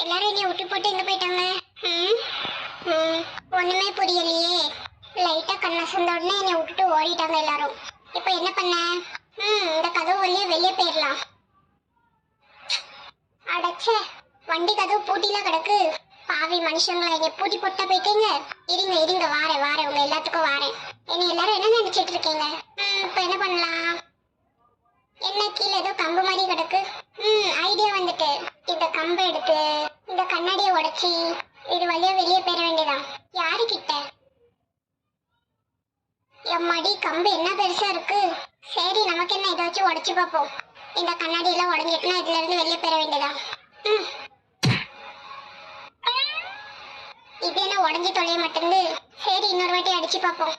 எல்லாரும் என்னைய விட்டு போட்டு எங்க போயிட்டாங்க? ம், ம், ஒண்ணுமே புரியலையே. லைட்டா கண்ணசந்த உடனே என்னை விட்டுட்டு ஓடிட்டாங்க எல்லாரும். இப்போ என்ன பண்ண? இந்த கதவு வழியா வெளியே போயிடலாம். அடச்சே, வண்டி கதவு பூட்டிலாம் கிடக்கு. பாவி மனுஷங்களை என்னை பூட்டி போட்டா போயிட்டீங்க. இருங்க இருங்க, வாரேன் வாரேன், உங்க எல்லாத்துக்கும் வாரேன். என்னை எல்லாரும் என்ன நினைச்சிட்டு இருக்கீங்க? இப்போ என்ன பண்ணலாம்? என்ன கீழே ஏதோ கம்பு மாதிரி கிடக்கு. ஐடியா வந்துட்டு. இந்த கம்பை எடுத்து இந்த கண்ணாடியை உடைச்சி இது வழியா வெளியே போயிட வேண்டியதான். யாருக்கிட்ட? எம்மாடி, கம்பு என்ன பெருசா இருக்கு. சரி, நமக்கு என்ன, இதை வச்சு உடைச்சு பார்ப்போம். இந்த கண்ணாடி எல்லாம் உடஞ்சிட்டுனா இதுல இருந்து வெளியே போயிட வேண்டியதான். இது என்ன உடஞ்சி தொலைய மாட்டேங்குது. சரி, இன்னொரு வாட்டி அடிச்சு பார்ப்போம்.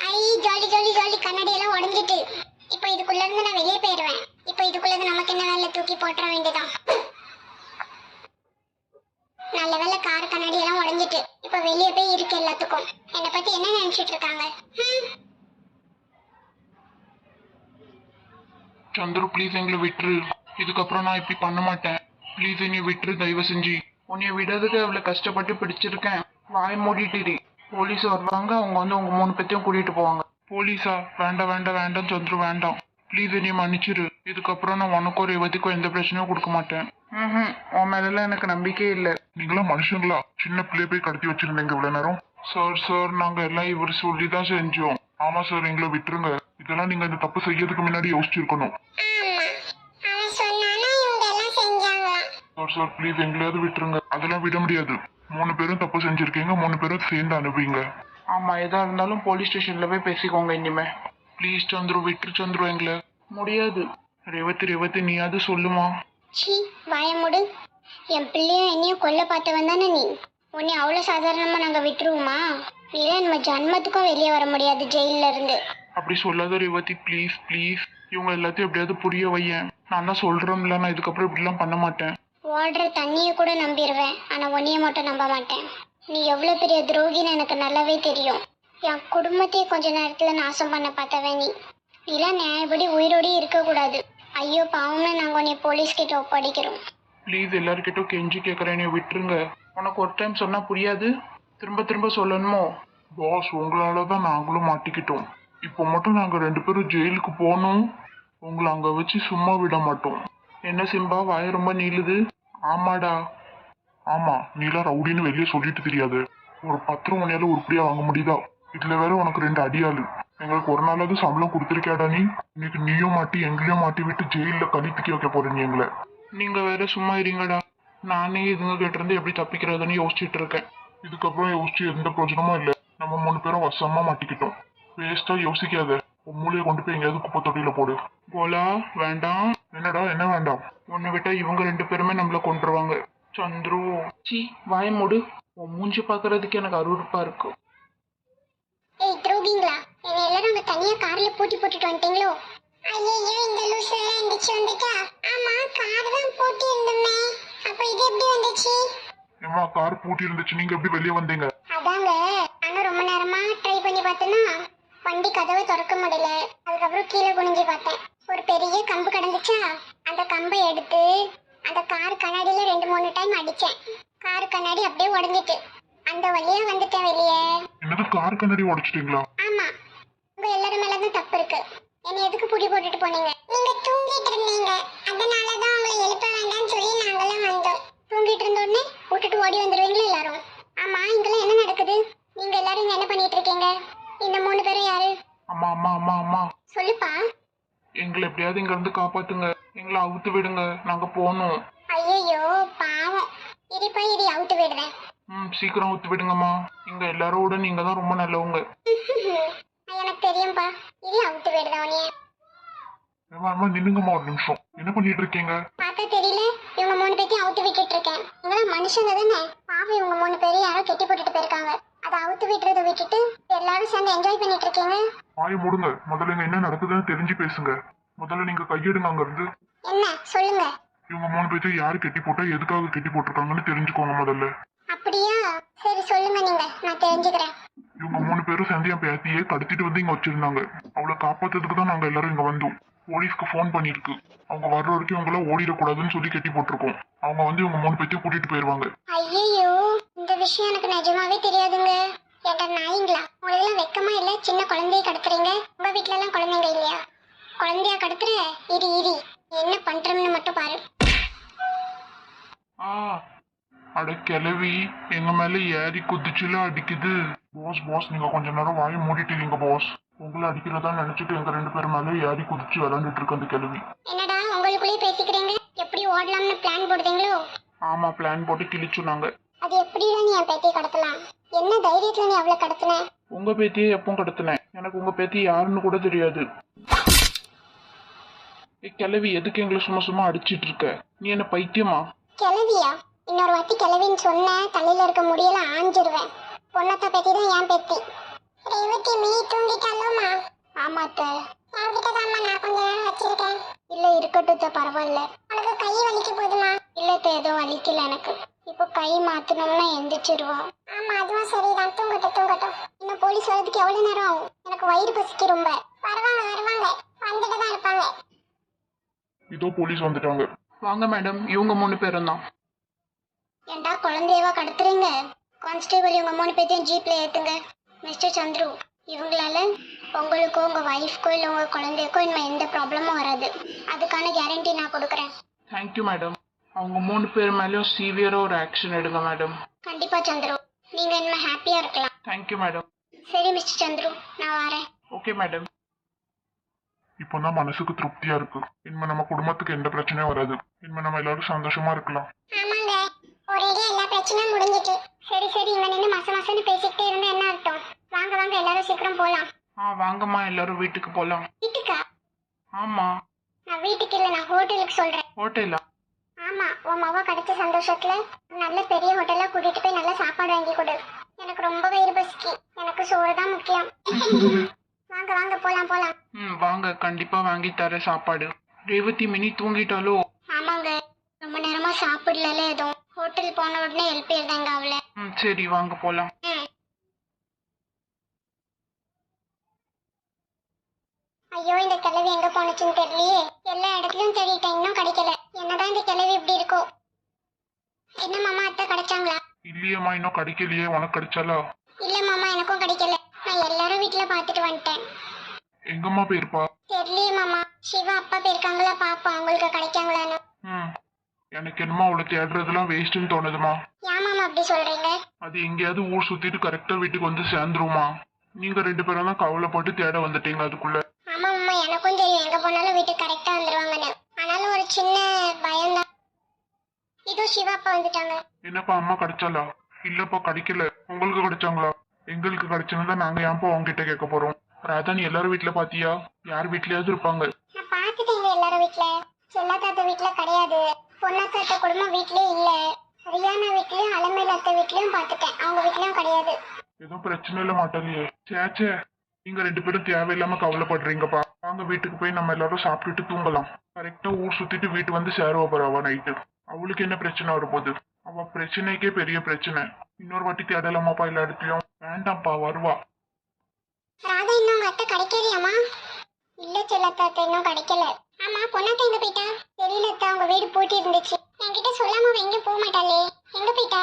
ஐ, ஜாலி ஜாலி ஜாலி, கண்ணாடி எல்லாம் உடஞ்சிட்டு. இப்போ இதுக்குள்ள இருந்து நான் வெளியே போயிடுவேன். இப்போ இதுக்குள்ள இருந்து நமக்கு என்ன வேலை, தூக்கி போட்டுற வேண்டியதான். நல்ல வேலை, கார் கண்ணாடி எல்லாம் உடஞ்சிட்டு. இப்போ வெளியே போய் இருக்கு எல்லாத்துக்கும். என்னை பத்தி என்ன நினைச்சிட்டு இருக்காங்க? சந்துரு ப்ளீஸ் எங்களை விட்டுரு. இதுக்கப்புறம் நான் இப்படி பண்ண மாட்டேன். ப்ளீஸ் என்னைய விட்டுரு தயவு செஞ்சு. உன்னைய விடுறதுக்கு அவ்வளோ கஷ்டப்பட்டு பிடிச்சிருக்கேன். வாய் மூடிட்டு. போலீஸ் வருவாங்க, அவங்க வந்து உங்க 3 பேத்தையும் கூட்டிட்டு போவாங்க. போலீஸா? வேண்டாம் வேண்டாம் வேண்டாம் சந்துரு, வேண்டாம். ப்ளீஸ் என்னைய மன்னிச்சிரு. இதுக்கப்புறம் நான் உனக்கும் ரேவதிக்கும் எந்த பிரச்சனையும் கொடுக்க மாட்டேன். உன் மேலாம் எனக்கு நம்பிக்கையே இல்லை. நீங்களாம் மனுஷங்களா? சின்ன பிள்ளைய போய் கடத்தி வச்சிருந்தீங்க இவ்வளவு நேரம். சார் நாங்க எல்லாம் இவர் சொல்லி தான் செஞ்சோம். ஆமா சார், எங்களை விட்டுருங்க. இதெல்லாம் நீங்க இந்த தப்பு செய்யறதுக்கு முன்னாடி யோசிச்சிருக்கணும். சார் ப்ளீஸ் எங்களையாவது விட்டுருங்க. அதெல்லாம் விட முடியாது. 3 பேரும் தப்பு செஞ்சிருக்கீங்க, 3 பேரும் சேர்ந்து அனுப்புவீங்க. ஆமா, எதா இருந்தாலும் போலீஸ் ஸ்டேஷன்ல போய் பேசிக்கோங்க இனிமே. ப்ளீஸ் சந்துரு, விட்டுரு சந்துரு எங்களை. முடியாது. ரேவதி நீயாவது சொல்லுமா? சி, வாய மூடு. என் பிள்ளையும் என்னையும் கொல்ல பார்த்தவன் தானே நீ. உன்னை அவ்வளோ சாதாரணமா நாங்க விட்டுருவோமா? இல்லை, நம்ம ஜன்மத்துக்கும் வெளியே வர முடியாது ஜெயில இருந்து. அப்படி சொல்லாத ரேவதி, ப்ளீஸ் ப்ளீஸ். இவங்க எல்லாத்தையும் எப்படியாவது புரிய வையேன். நான் தான் சொல்றேன்ல, நான் இதுக்கப்புறம் இப்படிலாம் பண்ண மாட்டேன். ஓடுற தண்ணியை கூட நம்பிடுவேன், ஆனா உன்னைய மட்டும் நம்ப மாட்டேன். நீ எவ்வளவு பெரிய துரோகின்னு எனக்கு நல்லாவே தெரியும். என் குடும்பத்தையே கொஞ்ச நேரத்துல நாசம் பண்ண பார்த்தவன் நீ. நீலாம் நியாயப்படி உயிரோடி இருக்கக்கூடாது. ஐயோ பாவம்னு நாங்கள் உன்னை போலீஸ்கிட்ட ஒப்படைக்கிறோம். ப்ளீஸ் எல்லாருக்கிட்டும் கெஞ்சி கேட்குறேன், என்னை விட்டுருங்க. உனக்கு ஒரு டைம் சொன்னா புரியாது, திரும்ப திரும்ப சொல்லணுமோ? பாஸ், உங்களால தான் நாங்களும் மாட்டிக்கிட்டோம். இப்போ மட்டும் நாங்கள் 2 பேரும் ஜெயிலுக்கு போனோம். உங்களை அங்கே வச்சு சும்மா விட மாட்டோம். என்ன சிம்பா, வாய ரொம்ப நீளுது? ஆமாடா. ஆமா, நீலாம் ரவுடின்னு வெளியே சொல்லிட்டு தெரியாது. ஒரு பத்திரம் உன்னையால உருப்படியா வாங்க முடியுதா? இதுல வேற உனக்கு 2 அடியாளு. எங்களுக்கு ஒரு நாளாவது சம்பளம் கொடுத்துருக்கியாடா நீ? இன்னைக்கு நீயும் மாட்டி எங்களையும் மாட்டி விட்டு ஜெயில கழித்துக்கி வைக்க போறீங்க எங்களை. நீங்க வேற சும்மா இருங்கடா. நானே இதுங்க கிட்ட இருந்து எப்படி தப்பிக்கிறதுன்னு யோசிச்சுட்டு இருக்கேன். இதுக்கப்புறம் யோசிச்சு எந்த பிரயோஜனமும் இல்லை. நம்ம 3 பேரும் வசமா மாட்டிக்கிட்டோம். வேஸ்டா யோசிக்காத. உன் மூளையை கொண்டு போய் எங்கேயாவது குப்பை தொட்டியில போடு. கோலா, வேண்டாம். என்னடா, என்ன வேண்டாம்? உன்னை விட்டா இவங்க 2 பேருமே நம்மள கொண்டுருவாங்க. சந்துரு, சி வாய மூடு. உன் மூஞ்சி பாக்குறதுக்கு எனக்கு அருவருப்பா இருக்கு. ஏய் துரோகிங்களா, என்னை எல்லாரும் அங்க தனியா கார்ல பூட்டி போட்டுட்டு வந்துட்டீங்களோ? ஐயோ, இந்த லூசு எந்திரிச்சு வந்துட்டா. ஆமா, கார் தான் பூட்டி இருந்தமே, அப்ப இது எப்படி வந்துச்சு? ஏமா, கார் பூட்டி இருந்துச்சு, நீங்க எப்படி வெளியே வந்தீங்க? அதாங்க, நானும் ரொம்ப நேரமா ட்ரை பண்ணி பார்த்தேன்னா வண்டி கதவை திறக்க முடியல. அதுக்கப்புறம் கீழே குனிஞ்சு பார்த்தேன், ஒரு பெரிய கம்பு கிடந்துச்சா. அந்த கம்பை எடுத்து அந்த கார் கண்ணாடியில 2-3 டைம் அடிச்சேன். கார் கண்ணாடி அப்படியே உடஞ்சிட்டு அந்த வழியா வந்துட்டேன் வெளியே. என்னது, கார் கண்ணாடி உடைச்சிட்டீங்களா? ஆமா, உங்க எல்லாரும் மேலதான் தப்பு இருக்கு. என்னை எதுக்கு புடி போட்டுட்டு போனீங்க? நீங்க தூங்கிட்டு இருந்தீங்க, அதனாலதான் உங்களை எழுப்ப வேண்டாம்னு சொல்லி நாங்களும் வந்தோம். தூங்கிட்டு இருந்த உடனே விட்டுட்டு ஓடி வந்துருவீங்களா எல்லாரும்? ஆமா, இங்கெல்லாம் என்ன நடக்குது? நீங்க எல்லாரும் இங்க என்ன பண்ணிட்டு இருக்கீங்க? இந்த 3 பேரும் யாரு? அம்மா அம்மா அம்மா அம்மா, சொல்லுப்பா. எங்களை எப்படியாவது இங்க இருந்து காப்பாத்துங்க. எங்களை அவுத்து விடுங்க, நாங்க போகணும். ஐயோ பாவம், இடிப்பா இடி, அவுத்து விடுறேன். சீக்கிரம் அவுத்து விடுங்கம்மா. இங்க எல்லாரோட நீங்க தான் ரொம்ப நல்லவங்க. எனக்கு தெரியும்பா, இடி அவுத்து விடுறேன் உன்னைய. அம்மா நின்னுங்கம்மா ஒரு நிமிஷம். என்ன பண்ணிட்டு இருக்கீங்க? பார்த்தா தெரியல, இவங்க 3 பேத்தையும் அவுத்து விட்டுட்டு இருக்கேன். இவங்களாம் மனுஷங்க தானே? பாவம், இவங்க 3 பேரையும் யாரோ கெட்டி போட்டுட்டு போயிருக்காங்க. அதை அவுத்து விட்டுறதை விட்டுட்டு எல்லாரும் சேர்ந்து என்ஜாய் பண்ணிட்டு இருக்கீங்க. வாயை மூடுங்க. முதல்ல இங்க என்ன நடக்குதுன்னு தெரிஞ்சு பேசுங்க. முதல்ல நீங்க கையெடுங்க அங்க இருந்து. என்ன சொல்லுங்க? இவங்க 3 பேத்தையும் யாரு கெட்டி போட்டா, எதுக்காக கெட்டி போட்டிருக்காங்கன்னு தெரிஞ்சுக்கோங்க முதல்ல. அப்படியா? சரி சொல்லுங்க, நீங்க, நான் தெரிஞ்சுக்கிறேன். இவங்க 3 பேரும் சேர்ந்து என் பேத்தியை கடத்திட்டு வந்து இங்க வச்சிருந்தாங்க. அவளை காப்பாத்துறதுக்கு தான் நாங்க எல்லாரும் இங்க வந்தோம். போலீஸ்க்கு ஃபோன் பண்ணிருக்கு. அவங்க வர்ற வரைக்கும் இவங்கள ஓடிடக்கூடாதுன்னு சொல்லி கட்டி போட்டிருக்கோம். அவங்க வந்து இவங்க 3 பேத்தையும் கூட்டிட்டு போயிருவாங்க. ஐயோ, இந்த விஷயம் எனக்கு நிஜமாவே தெரியாதுங்க. ஏன்டா நாயிங்களா, உங்களுக்கெல்லாம் வெக்கமா இல்ல? சின்ன குழந்தைய கடத்துறீங்க. உங்க வீட்ல எல்லாம் குழந்தைங்க இல்லையா? குழந்தையா கடத்துற? இரி இரி, என்ன பண்றோம்னு மட்டும் பாரு. ஆ அட கிளவி, எங்க மேல ஏறி குதிச்சுல அடிக்குது. பாஸ் நீங்க கொஞ்ச நேரம் வாயை மூடிட்டீங்க பாஸ். உங்களை அடிக்கிறதா நினைச்சிட்டு எங்க 2 பேர் மேல ஏறி குதிச்சு விளையாண்டுட்டு இருக்கு அந்த கிளவி. என்னடா உங்களுக்குள்ளேயே பேசிக்கிறீங்க? எப்படி ஓடலாம்னு பிளான் போடுறீங்களோ? ஆமா, பிளான் போட்டு கிழிச்சுனாங்க. அது எப்படிடா நீ என் பேத்தியை கடத்தலாம்? என்ன தைரியத்துல நீ அவளை கடத்தின? உங்க பேத்தியை எப்போ கடத்தினேன்? எனக்கு உங்க பேத்தி யாருன்னு கூட தெரியாது. கிளவி, எதுக்கு எங்களை சும்மா சும்மா அடிச்சிட்டு இருக்க? நீ என்ன பைத்தியமா? கிளவியா? இன்னொரு வாட்டி கிளவின்னு சொன்ன தலையில இருக்க முடியல ஆஞ்சிருவேன். பொண்ணத்த பேத்தி தான் என் பேத்தி. ரேவதி மினி தூங்கிட்டாலுமா? ஆமாத்த. என்கிட்ட தான்மா நான் கொஞ்ச நேரம் வச்சிருக்கேன். இல்ல இருக்கட்டும், பரவாயில்ல. உனக்கு கை வலிக்க போதுமா? இல்ல எதுவும் வலிக்கல எனக்கு. இப்போ கை மாத்தணும்னா எந்திரிச்சிருவா. ஆமா அதுவும் சரிதான், தூங்கட்டும். இன்னும் போலீஸ் வரதுக்கு எவ்வளவு நேரம் ஆகும்? எனக்கு வயிறு பசிக்கு ரொம்ப. வருவாங்க வந்துட்டு தான் இருப்பாங்க. இதோ போலீஸ் வந்துட்டாங்க. வாங்க மேடம், இவங்க 3 பேரும் தான். ஏண்டா குழந்தையவா கடத்துறீங்க? கான்ஸ்டேபிள், இவங்க 3 பேத்தையும் ஜீப்ல ஏத்துங்க. மிஸ்டர் சந்துரு, இவங்களால உங்களுக்கோ உங்க ஒய்ஃப்க்கோ இல்லை உங்க குழந்தைக்கோ இனிமே எந்த ப்ராப்ளமும் வராது. அதுக்கான கேரண்டி நான் கொடுக்குறேன். Thank you madam. அவங்க 3 பேர் மேலேயும் சீவியரா ஒரு ஆக்ஷன் எடுங்க மேடம். கண்டிப்பா சந்துரு, நீங்க இனிமே ஹாப்பியா இருக்கலாம். Thank you madam. சரி மிஸ்டர் சந்துரு, நான் வரேன். Okay madam. இப்போதான் மனசுக்கு திருப்தியா இருக்கு. இனிமே நம்ம குடும்பத்துக்கு எந்த பிரச்சனையும் வராது. இனிமே நம்ம எல்லாரும் சந்தோஷமா இருக்கலாம். ஆமாங்க, ஒரேடியா எல்லா பிரச்சனையும் முடிஞ்சிட்டு. சரி இங்க நின்று மசன்னு பேசிக்கிட்டே இருந்தா என்ன அர்த்தம்? வாங்க எல்லாரும் சீக்கிரம் போலாம். வாங்கம்மா, எல்லாரும் வீட்டுக்கு போலாம். வீட்டுக்கா? ஆமா. நான் வீட்டுக்கு இல்ல, நான் ஹோட்டலுக்கு சொல்றேன். ஹோட்டலா? ஆமா, உன் மவ கிடைச்ச சந்தோஷத்துல நல்ல பெரிய ஹோட்டலா கூட்டிட்டு போய் நல்ல சாப்பாடு வாங்கி கொடு. எனக்கு ரொம்ப வயிறு பசிக்கு. எனக்கு சோறு தான் முக்கியம். வாங்க போலாம். வாங்க, கண்டிப்பா வாங்கி தர சாப்பாடு. ரேவதி மினி தூங்கிட்டாலோ? ஆமாங்க, ரொம்ப நேரமா சாப்பிடல எதுவும். ஹோட்டல் போன உடனே எழுப்பிடுதாங்க அவளை. சரி வாங்க போலாம். ஐயோ, இந்த கிழவி எங்க போனுச்சுன்னு தெரியலையே. எல்லா இடத்துலயும் தேடிட்டேன், இன்னும் கிடைக்கல. என்னதான் இந்த கிழவி இப்படி இருக்கோ? என்ன மாமா, அத்தை கிடைச்சாங்களா? இல்லையம்மா, இன்னும் கிடைக்கலையே. உனக்கு கிடைச்சாலா? இல்ல மாமா, எனக்கும் கிடைக்கல. நான் எல்லாரும் வீட்டுல பாத்துட்டு வந்துட்டேன். எங்கம்மா போயிருப்பா? தெரியலையே மாமா. சிவா அப்பா போயிருக்காங்களா பாப்பா, அவங்களுக்கு கிடைச்சாங்களான்னு. எனக்கு என்னமோ அவளை தேடுறதுலாம் வேஸ்ட்னு தோணுதுமா. ஏன் மாமா அப்படி சொல்றீங்க? அது எங்கேயாவது ஊர் சுத்திட்டு கரெக்டா வீட்டுக்கு வந்து சேர்ந்துருமா. நீங்க 2 பேரும் தான் கவலைப்பட்டு தேட வந்துட்டீங்க அதுக்குள்ள. ஆமா மாமா, எனக்கும் தெரியும் எங்க போனாலும் வீட்டுக்கு கரெக்டா வந்துருவாங்கன்னு. ஆனாலும் ஒரு சின்ன பயம்தான். இதோ சிவா அப்பா வந்துட்டாங்க. என்னப்பா, அம்மா கிடைச்சாலா? இல்லப்பா, கிடைக்கல. உங்களுக்கு கிடைச்சாங்களா? எங்களுக்கு கிடைச்சுன்னு நாங்க ஏன்ப்பா உங்ககிட்ட கேட்க போறோம். ராதா, நீ எல்லாரும் வீட்டுல பாத்தியா? யார் வீட்லயாவது இருப்பாங்க. நான் பாத்துட்டேங்க எல்லாரும் வீட்டுல. செல்லாத்தாத்த வீட்டுல கிடையாது. பொண்ணாத்தாத்த குடும்பம் வீட்லயே இல்ல. ரியானா வீட்லயும் அலமேல அத்தை வீட்லயும் பாத்துட்டேன், அவங்க வீட்லயும் கிடையாது. எதுவும் பிரச்சனை இல்ல மாட்டாளியே. சேச்சே, நீங்க 2 பேரும் தேவையில்லாம கவலைப்படுறீங்கப்பா. வாங்க வீட்டுக்கு போய் நம்ம எல்லாரும் சாப்பிட்டுட்டு தூங்கலாம். கரெக்டா ஊர் சுத்திட்டு வீட்டு வந்து சேருவா பாரு அவ நைட்டு. அவளுக்கு என்ன பிரச்சனை வரப்போகுது? அவ பிரச்சனைக்கே பெரிய பிரச்சனை. இன்னொரு வாட்டி தேடலாமாப்பா எல்லா இடத்துலயும்? வேண்டாம்ப்பா, வருவா. ராதா, இன்னும் உங்க அத்தை கிடைக்கலையாமா? இல்ல செல்லாத்தாத்த, இன்னும் கிடைக்கல. ஆமா, பொண்ணாத்த எங்க போயிட்டா? தெரியல அத்தை, அவங்க வீடு பூட்டி இருந்துச்சு. என்கிட்ட சொல்லாம அவ எங்கேயும் போக மாட்டாளே. எங்க போயிட்டா?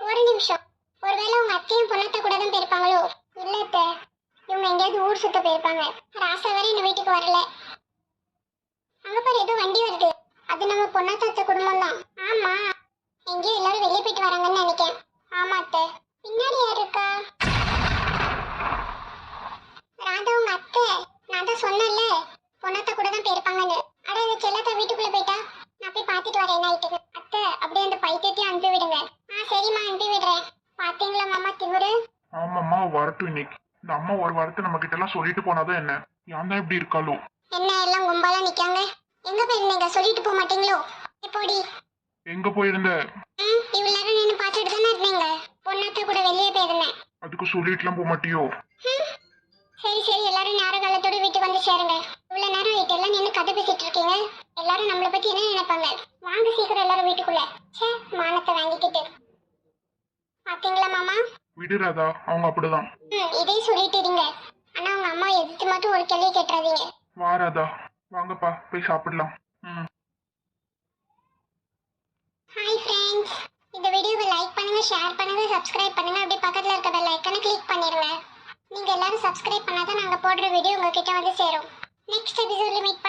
ஒரு நிமிஷம். ஒருவேளை உங்க அத்தையும் பொண்ணாத்த கூட தான் போயிருப்பாங்களோ? இல்ல அத்தை, இவங்க எங்கேயாவது ஊர் சுத்த போயிருப்பாங்க. ராசா வேற இந்த வீட்டுக்கு வரல. அங்க பாரு, ஏதோ வண்டி வருது. அது நம்ம பொண்ணாத்த குடும்பம் தான். ஆமா, எங்கேயோ எல்லாரும் வெளியே போயிட்டு வராங்கன்னு நினைக்கிறேன். ஆமா அத்தை. பின்னாடி யார் இருக்கா? ராதா, உங்க அத்தை. நான் தான் சொன்னேன்ல, பொண்ணாத்த கூட தான் போயிருப்பாங்கன்னு. அட, இந்த செல்லத்தா வீட்டுக்குள்ள போயிட்டா. நான் போய் பாத்துட்டு வரேன் நைட்டுக்கு. அத்தை, அப்படியே அந்த பைத்தியத்தையும் அனுப்பி விடுங்க. சரிம்மா, அனுப்பி விடுறேன். பாத்தீங்களா மாமா திமுரு? ஆமாம்மா, வரட்டும் இன்னைக்கு. இந்த அம்மா ஒரு வாரத்தை நம்ம கிட்ட எல்லாம் சொல்லிட்டு போனாதான் என்ன? ஏன் தான் இப்படி இருக்காளோ? என்ன எல்லாம் கும்பலா நிக்காங்க? எங்க போயிருந்தீங்க? சொல்லிட்டு போக மாட்டீங்களோ? எப்போடி? எங்க போயிருந்த? இவ்வளவு நேரம் நின்று பாத்துட்டு தானே இருந்தீங்க. பொண்ணாத்த கூட வெளியே போயிருந்தேன். அதுக்கு சொல்லிட்டுலாம் போக மாட்டியோ? சரி, எல்லாரும் நேர காலத்தோட வீட்டுக்கு வந்து சேருங்க. இவ்வளவு நேரம் வீட்டு எல்லாம் நின்று கதை பேசிட்டு இருக்கீங்க. எல்லாரும் நம்மளை பத்தி என்ன நினைப்பாங்க? வாங்க சீக்கிரம் எல்லாரும் வீட்டுக்குள்ள. சே, மானத்தை வாங்கிக்கிட்டு. பாத்தீங்களா மாமா? விடுறாதா, அவங்க அப்படிதான். இதே சொல்லிட்டு இருங்க. ஆனா உங்க அம்மா எதிர்த்து மட்டும் ஒரு கேள்வி கேட்டுறாதீங்க. வாராதா, வாங்கப்பா போய் சாப்பிடலாம். ம். ஹாய் ஃப்ரெண்ட்ஸ், இந்த வீடியோவை லைக் பண்ணுங்க, ஷேர் பண்ணுங்க, சப்ஸ்கிரைப் பண்ணுங்க. அப்படியே பக்கத்துல இருக்க பெல் ஐக்கனை கிளிக் பண்ணிருங்க. நீங்க எல்லாரும் சப்ஸ்கிரைப் பண்ணாதான் நாங்க போடுற வீடியோ உங்ககிட்ட வந்து சேரும். நெக்ஸ்ட் எபிசோட்ல மீட்